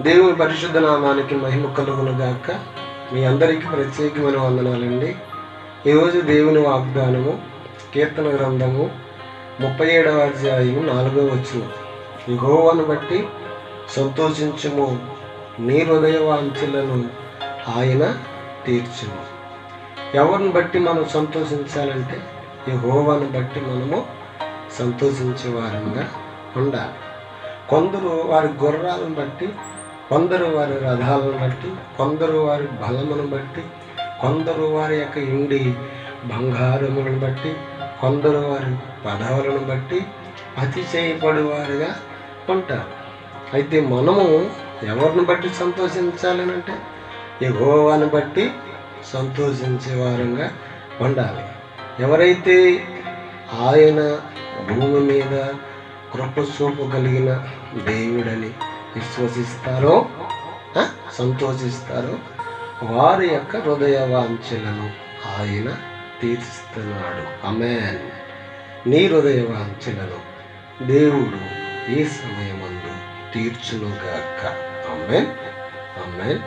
దేవుని పరిశుద్ధ నామానికి మహిమ కలుగును గాక. మీ అందరికీ ప్రత్యేకమైన వందనాలండి. ఈరోజు దేవుని వాగ్దానము కీర్తన గ్రంథము 37వ అధ్యాయం 4వ వచనం. యెహోవాను బట్టి సంతోషించుము, నీ హృదయ వాంఛలను ఆయన తీర్చును. ఎవరిని బట్టి మనం సంతోషించాలంటే యెహోవాను బట్టి మనము సంతోషించే వారంగా ఉండాలి. కొందరు వారి గుర్రాలను బట్టి, కొందరు వారి రథాలను బట్టి, కొందరు వారి బలమును బట్టి, కొందరు వారి యొక్క ఇండి బంగారములను బట్టి, కొందరు వారి పదవులను బట్టి అతిశయపడేవారుగా ఉంటారు. అయితే మనము ఎవరిని బట్టి సంతోషించాలనంటే యెహోవాను బట్టి సంతోషించే వారంగా ఉండాలి. ఎవరైతే ఆయన భూమి మీద కృప చూపగలిగిన దేవుడని విశ్వసిస్తారో, సంతోషిస్తారో, వారి యొక్క హృదయ వాంఛలను ఆయన తీర్చుతున్నాడు. ఆమేన్. నీ హృదయ వాంఛలను దేవుడు ఈ సమయమందు తీర్చునుగాక. ఆమేన్. ఆమేన్.